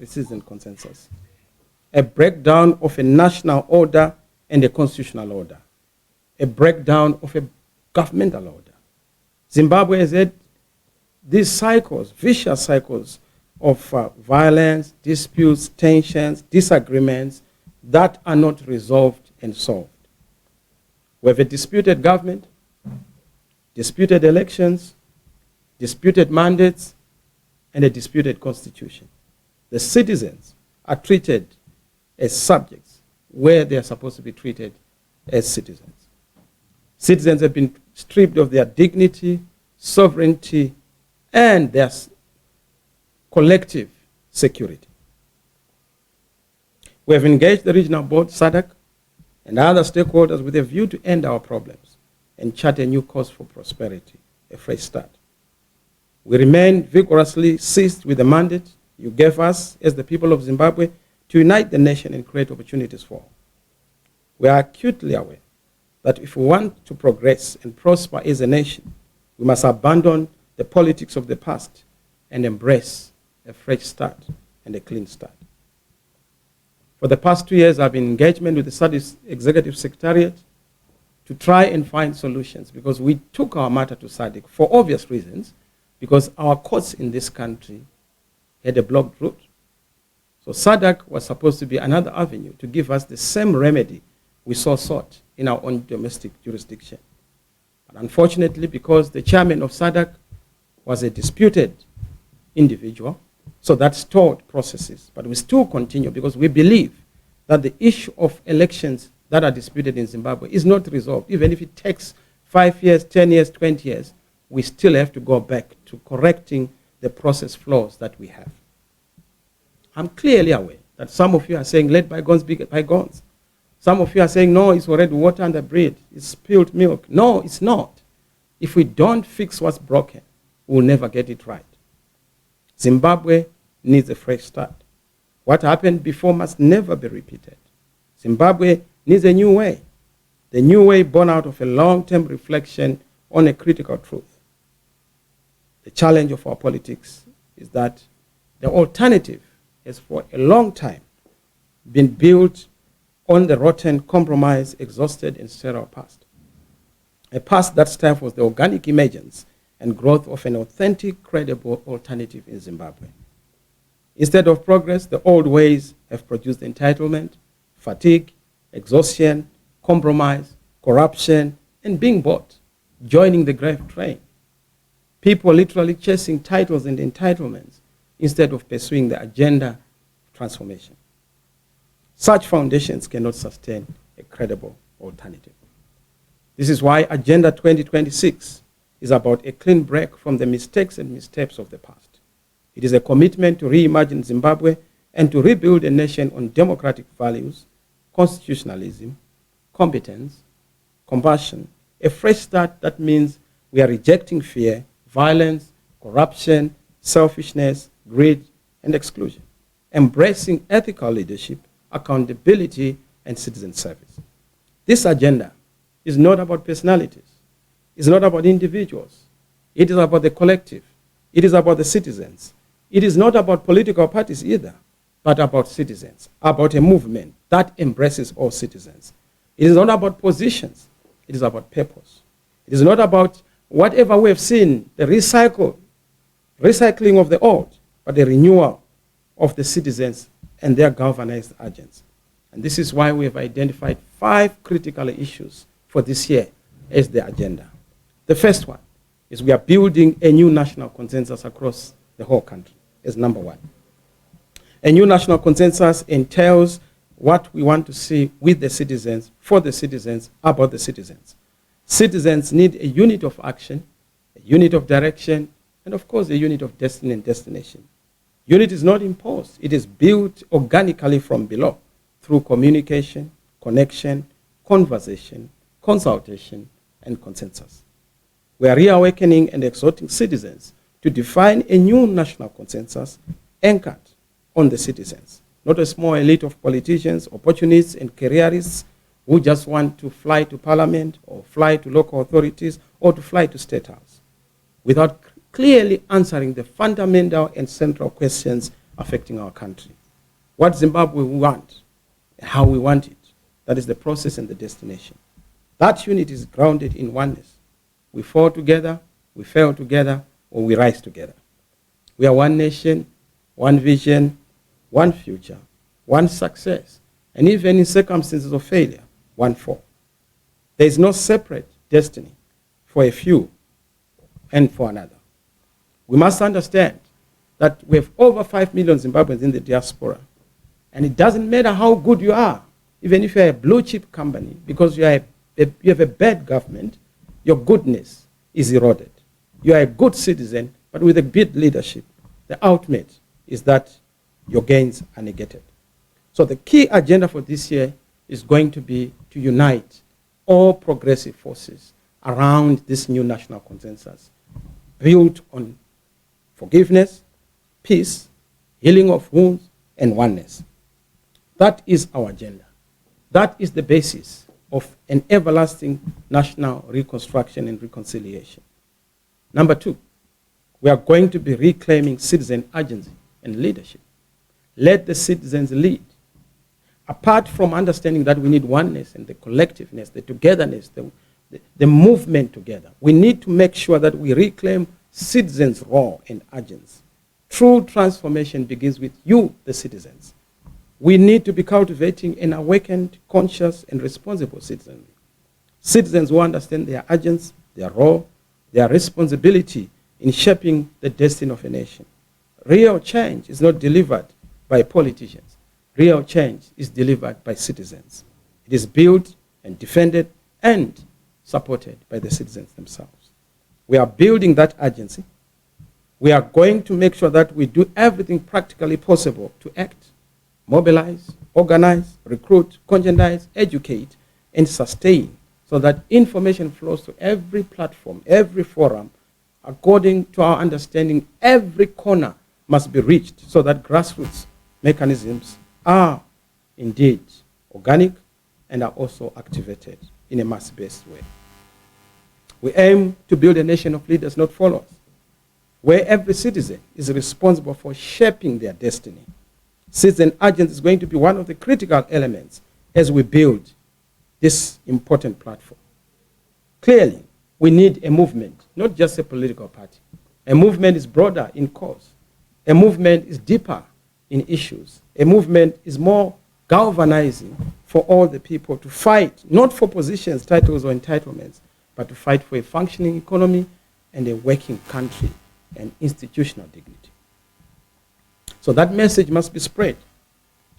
citizen consensus, a breakdown of a national order and a constitutional order, a breakdown of a governmental order. Zimbabwe has had these cycles, vicious cycles of violence, disputes, tensions, disagreements that are not resolved and solved. We have a disputed government, disputed elections, disputed mandates, and a disputed constitution. The citizens are treated as subjects where they are supposed to be treated as citizens. Citizens have been stripped of their dignity, sovereignty, and their collective security. We have engaged the regional board, SADC, and other stakeholders with a view to end our problems and chart a new course for prosperity, a fresh start. We remain vigorously seized with the mandate you gave us as the people of Zimbabwe to unite the nation and create opportunities for all. We are acutely aware that if we want to progress and prosper as a nation, we must abandon the politics of the past and embrace a fresh start and a clean start. For the past 2 years, I've been in engagement with the SADC Executive Secretariat to try and find solutions, because we took our matter to SADC for obvious reasons, because our courts in this country had a blocked route. So SADC was supposed to be another avenue to give us the same remedy we saw sought in our own domestic jurisdiction. But unfortunately, because the chairman of SADC was a disputed individual, so that stalled processes. But we still continue because we believe that the issue of elections that are disputed in Zimbabwe is not resolved. Even if it takes 5 years, 10 years, 20 years, we still have to go back to correcting the process flaws that we have. I'm clearly aware that some of you are saying, let bygones be bygones. Some of you are saying, no, it's already water under bread. It's spilled milk. No, it's not. If we don't fix what's broken, we'll never get it right. Zimbabwe needs a fresh start. What happened before must never be repeated. Zimbabwe needs a new way. The new way born out of a long-term reflection on a critical truth. The challenge of our politics is that the alternative has for a long time been built on the rotten, compromised, exhausted, and sterile past. A past that stifles the organic emergence and growth of an authentic, credible alternative in Zimbabwe. Instead of progress, the old ways have produced entitlement, fatigue, exhaustion, compromise, corruption, and being bought, joining the grave train. People literally chasing titles and entitlements instead of pursuing the agenda of transformation. Such foundations cannot sustain a credible alternative. This is why Agenda 2026 is about a clean break from the mistakes and missteps of the past. It is a commitment to reimagine Zimbabwe and to rebuild a nation on democratic values, constitutionalism, competence, compassion, a fresh start that means we are rejecting fear, violence, corruption, selfishness, greed, and exclusion, embracing ethical leadership, accountability, and citizen service. This agenda is not about personalities. It's not about individuals. It is about the collective. It is about the citizens. It is not about political parties either, but about citizens, about a movement that embraces all citizens. It is not about positions. It is about purpose. It is not about whatever we have seen, the recycling of the old, but the renewal of the citizens and their governance agents. And this is why we have identified 5 critical issues for this year as the agenda. The first one is we are building a new national consensus across the whole country as number 1. A new national consensus entails what we want to see with the citizens, for the citizens, about the citizens. Citizens need a unit of action, a unit of direction, and of course a unit of destiny and destination. Unit is not imposed. It is built organically from below through communication, connection, conversation, consultation, and consensus. We are reawakening and exhorting citizens to define a new national consensus anchored on the citizens, not a small elite of politicians, opportunists, and careerists who just want to fly to parliament or fly to local authorities or to fly to state house without clearly answering the fundamental and central questions affecting our country. what Zimbabwe we want, how we want it. That is the process and the destination. That unity is grounded in oneness. We fall together, we fail together, or we rise together. We are one nation, one vision, one future, one success, and even in circumstances of failure, one fall. There is no separate destiny for a few and for another. We must understand that we have over 5 million Zimbabweans in the diaspora, and it doesn't matter how good you are, even if you're a blue chip company, because you have a bad government, your goodness is eroded. You are a good citizen, but with a bad leadership, the ultimate is that your gains are negated. So the key agenda for this year is going to be to unite all progressive forces around this new national consensus, built on forgiveness, peace, healing of wounds, and oneness. That is our agenda. That is the basis of an everlasting national reconstruction and reconciliation. Number 2, we are going to be reclaiming citizen agency and leadership. Let the citizens lead. Apart from understanding that we need oneness and the collectiveness, the togetherness, the movement together, we need to make sure that we reclaim citizens' role and agency. True transformation begins with you, the citizens. We need to be cultivating an awakened, conscious, and responsible citizenry. Citizens who understand their agency, their role, their responsibility in shaping the destiny of a nation. Real change is not delivered by politicians. Real change is delivered by citizens. It is built and defended and supported by the citizens themselves. We are building that agency. We are going to make sure that we do everything practically possible to act, mobilize, organize, recruit, conscientize, educate, and sustain so that information flows to every platform, every forum. According to our understanding, every corner must be reached so that grassroots mechanisms are indeed organic and are also activated in a mass-based way. We aim to build a nation of leaders, not followers, where every citizen is responsible for shaping their destiny. Citizen agency is going to be one of the critical elements as we build this important platform. Clearly, we need a movement, not just a political party. A movement is broader in cause. A movement is deeper in issues. A movement is more galvanizing for all the people to fight, not for positions, titles, or entitlements, but to fight for a functioning economy and a working country and institutional dignity. So that message must be spread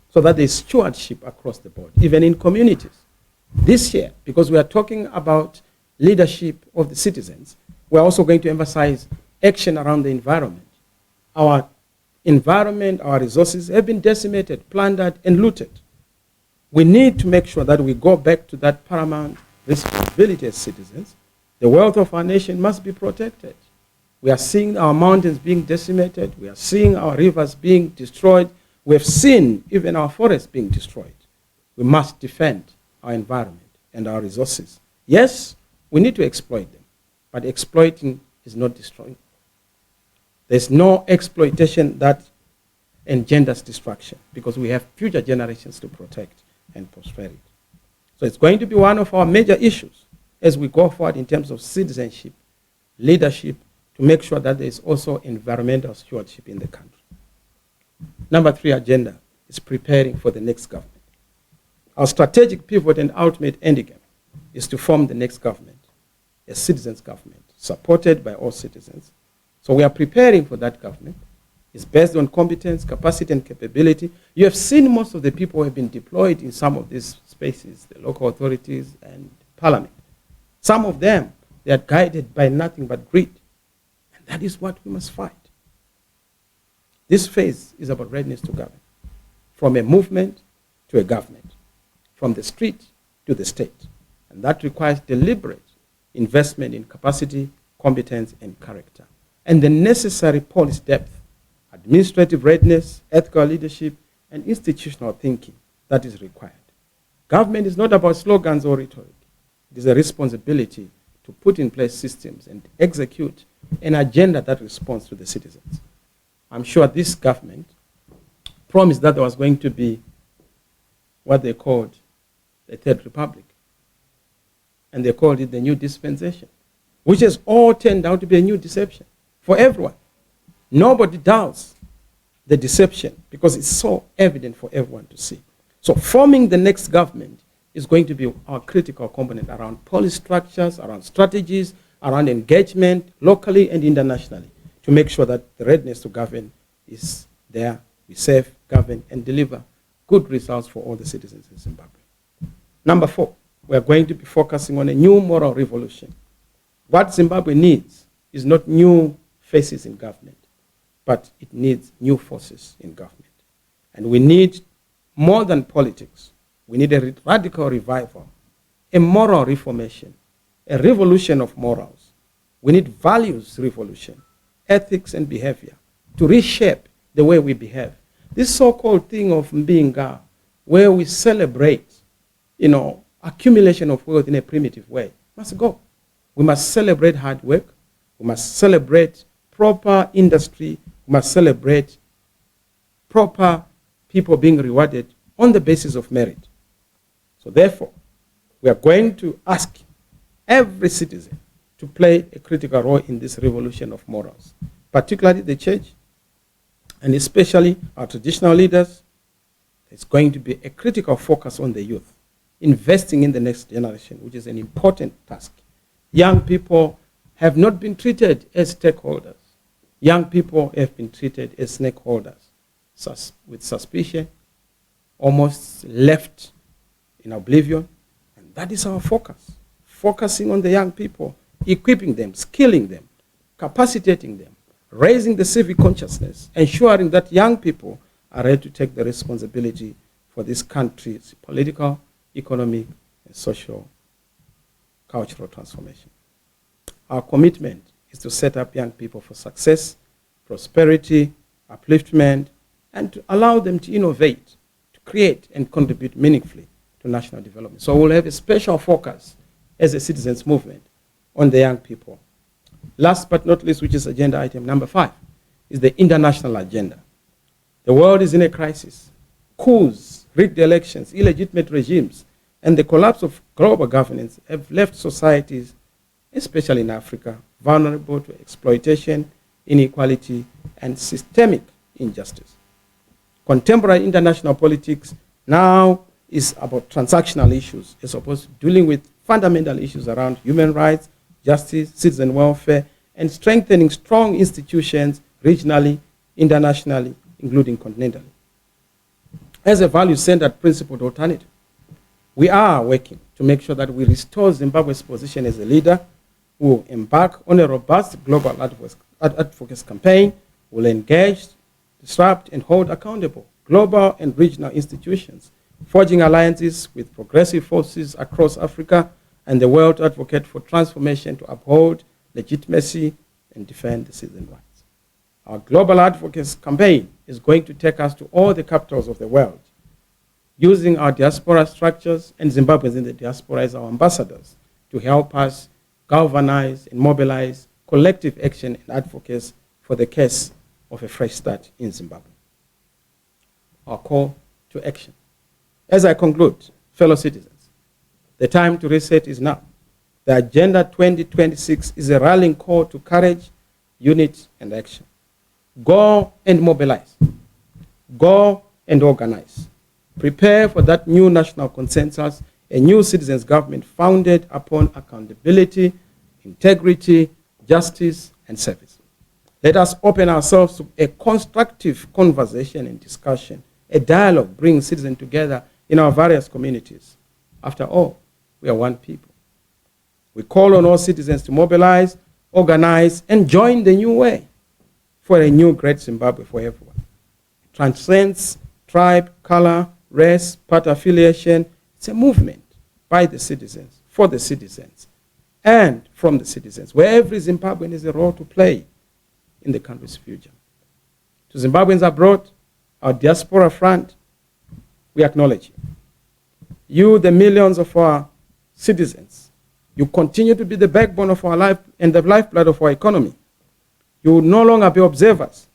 so that there is stewardship across the board, even in communities. This year, because we are talking about leadership of the citizens, we're also going to emphasize action around the environment. Our environment, our resources have been decimated, plundered, and looted. We need to make sure that we go back to that paramount responsibility as citizens. The wealth of our nation must be protected. We are seeing our mountains being decimated. We are seeing our rivers being destroyed. We have seen even our forests being destroyed. We must defend our environment and our resources. Yes, we need to exploit them, but exploiting is not destroying. There's no exploitation that engenders destruction because we have future generations to protect and prosperity. So it's going to be one of our major issues as we go forward in terms of citizenship, leadership, to make sure that there is also environmental stewardship in the country. Number 3 agenda is preparing for the next government. Our strategic pivot and ultimate endgame is to form the next government, a citizens' government, supported by all citizens. So we are preparing for that government. It's based on competence, capacity, and capability. You have seen most of the people who have been deployed in some of these spaces, the local authorities and parliament. Some of them, they are guided by nothing but greed. And that is what we must fight. This phase is about readiness to govern, from a movement to a government, from the street to the state. And that requires deliberate investment in capacity, competence, and character, and the necessary policy depth, administrative readiness, ethical leadership, and institutional thinking that is required. Government is not about slogans or rhetoric. It is a responsibility to put in place systems and execute an agenda that responds to the citizens. I'm sure this government promised that there was going to be what they called the Third Republic. And they called it the new dispensation, which has all turned out to be a new deception for everyone. Nobody doubts the deception because it's so evident for everyone to see. So forming the next government is going to be our critical component around policy structures, around strategies, around engagement locally and internationally to make sure that the readiness to govern is there. We serve, govern, and deliver good results for all the citizens in Zimbabwe. Number 4, we are going to be focusing on a new moral revolution. What Zimbabwe needs is not new faces in government, but it needs new forces in government. And we need more than politics. We need a radical revival, a moral reformation, a revolution of morals. We need values revolution, ethics and behavior to reshape the way we behave. This so-called thing of Mbinga, where we celebrate, accumulation of wealth in a primitive way, must go. We must celebrate hard work. We must celebrate proper industry. We must celebrate proper people being rewarded on the basis of merit. So therefore, we are going to ask every citizen to play a critical role in this revolution of morals, particularly the church, and especially our traditional leaders. There's going to be a critical focus on the youth, investing in the next generation, which is an important task. Young people have not been treated as stakeholders. Young people have been treated as snakeholders, with suspicion, almost left in oblivion. And that is our focus, focusing on the young people, equipping them, skilling them, capacitating them, raising the civic consciousness, ensuring that young people are ready to take the responsibility for this country's political, economic, and social, cultural transformation. Our commitment is to set up young people for success, prosperity, upliftment, and to allow them to innovate, to create and contribute meaningfully to national development. So we'll have a special focus as a citizens movement on the young people. Last but not least, which is agenda item number 5, is the international agenda. The world is in a crisis. Coups, rigged elections, illegitimate regimes, and the collapse of global governance have left societies, especially in Africa, vulnerable to exploitation, inequality, and systemic injustice. Contemporary international politics now is about transactional issues as opposed to dealing with fundamental issues around human rights, justice, citizen welfare, and strengthening strong institutions regionally, internationally, including continentally. As a value-centered principled alternative, we are working to make sure that we restore Zimbabwe's position as a leader who will embark on a robust global advocacy campaign, will engage, disrupt, and hold accountable global and regional institutions, forging alliances with progressive forces across Africa and the world to advocate for transformation to uphold legitimacy and defend the citizen rights. Our global advocacy campaign is going to take us to all the capitals of the world, using our diaspora structures and Zimbabweans in the diaspora as our ambassadors to help us galvanize and mobilize collective action and advocacy for the case of a fresh start in Zimbabwe. Our call to action. As I conclude, fellow citizens, the time to reset is now. The Agenda 2026 is a rallying call to courage, unity, and action. Go and mobilize. Go and organize. Prepare for that new national consensus, a new citizens' government founded upon accountability, integrity, justice, and service. Let us open ourselves to a constructive conversation and discussion, a dialogue bringing citizens together in our various communities. After all, we are one people. We call on all citizens to mobilize, organize, and join the new way for a new great Zimbabwe for everyone. It transcends tribe, color, race, party affiliation. It's a movement by the citizens, for the citizens, and from the citizens, where every Zimbabwean has a role to play in the country's future. To Zimbabweans abroad, our diaspora front, we acknowledge you. You, the millions of our citizens, you continue to be the backbone of our life and the lifeblood of our economy. You will no longer be observers.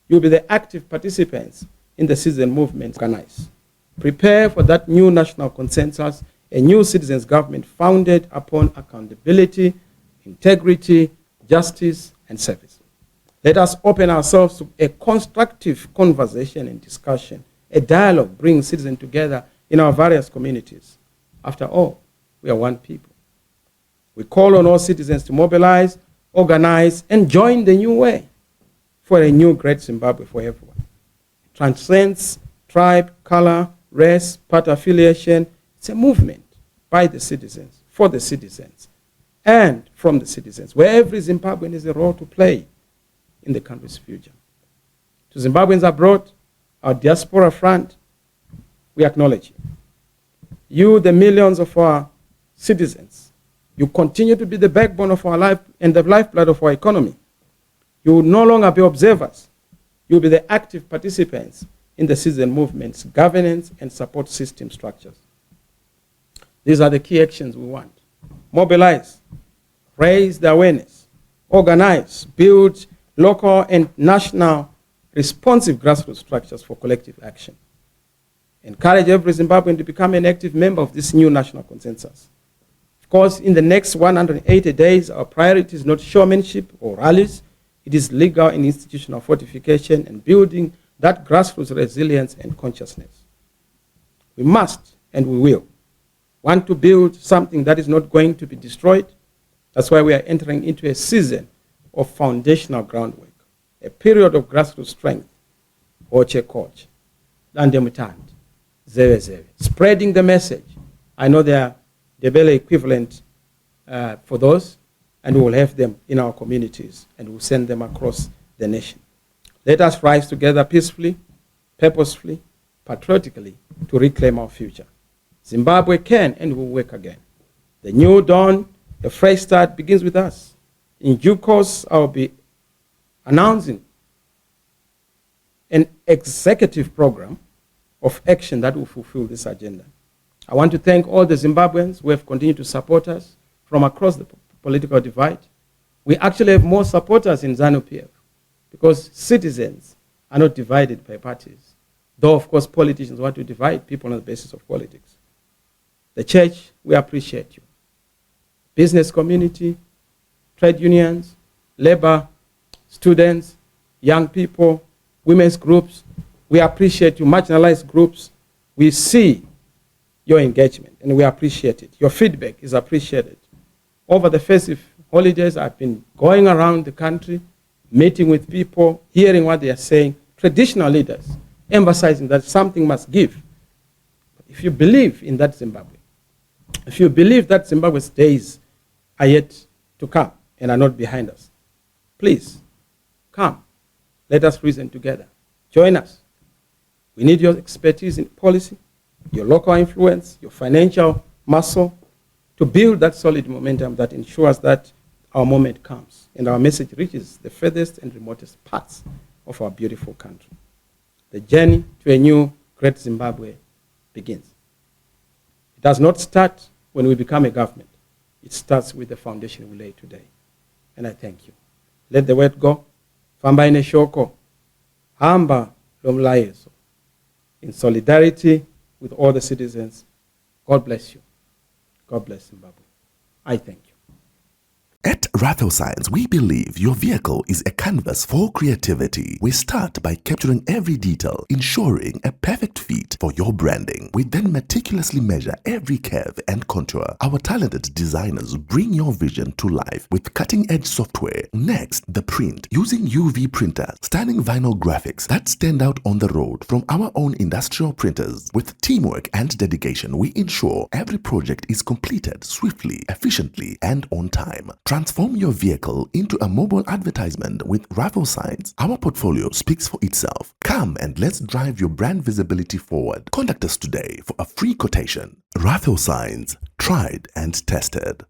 You will be the active participants in the citizen movement organize. Prepare for that new national consensus, a new citizens' government founded upon accountability, integrity, justice, and service. Let us open ourselves to a constructive conversation and discussion, a dialogue bringing citizens together in our various communities. After all, we are one people. We call on all citizens to mobilize, organize, and join the new way for a new great Zimbabwe for everyone. It transcends tribe, color, race, party affiliation. It's a movement by the citizens, for the citizens, and from the citizens, where every Zimbabwean has a role to play in the country's future. To Zimbabweans abroad, our diaspora front, we acknowledge you. You, the millions of our citizens, you continue to be the backbone of our life and the lifeblood of our economy. You will no longer be observers. You will be the active participants in the citizen movement's governance and support system structures. These are the key actions we want. Mobilize, raise the awareness, organize, build local and national responsive grassroots structures for collective action. Encourage every Zimbabwean to become an active member of this new national consensus. Of course, in the next 180 days, our priority is not showmanship or rallies. It is legal and institutional fortification and building that grassroots resilience and consciousness. We must, and we will, want to build something that is not going to be destroyed. That's why we are entering into a season of foundational groundwork, a period of grassroots strength, Oche Coach, Dandemutant, Zeve Zeve, spreading the message. I know they are Debele equivalent for those, and we will have them in our communities, and we'll send them across the nation. Let us rise together peacefully, purposefully, patriotically to reclaim our future. Zimbabwe can and will work again. The new dawn, the fresh start begins with us. In due course, I'll be announcing an executive program of action that will fulfill this agenda. I want to thank all the Zimbabweans who have continued to support us from across the political divide. We actually have more supporters in ZANU-PF because citizens are not divided by parties, though of course politicians want to divide people on the basis of politics. The church, we appreciate you. Business community, trade unions, labor, students, young people, women's groups, we appreciate you. Marginalized groups, we see your engagement and we appreciate it. Your feedback is appreciated. Over the festive holidays, I've been going around the country, meeting with people, hearing what they are saying, traditional leaders, emphasizing that something must give. If you believe in that Zimbabwe, if you believe that Zimbabwe's days are yet to come and are not behind us, please come. Let us reason together. Join us. We need your expertise in policy, your local influence, your financial muscle to build that solid momentum that ensures that our moment comes and our message reaches the furthest and remotest parts of our beautiful country. The journey to a new great Zimbabwe begins. It does not start when we become a government. It starts with the foundation we lay today. And I thank you. Let the word go. Famba ine shoko. Hamba lomlayezo. In solidarity with all the citizens. God bless you. God bless Zimbabwe. I thank you. At Ratho Science, we believe your vehicle is a canvas for creativity. We start by capturing every detail, ensuring a perfect fit for your branding. We then meticulously measure every curve and contour. Our talented designers bring your vision to life with cutting-edge software. Next, the print. Using UV printers, stunning vinyl graphics that stand out on the road from our own industrial printers. With teamwork and dedication, we ensure every project is completed swiftly, efficiently, and on time. Transform your vehicle into a mobile advertisement with Ratho Signs. Our portfolio speaks for itself. Come and let's drive your brand visibility forward. Contact us today for a free quotation. Ratho Signs, tried and tested.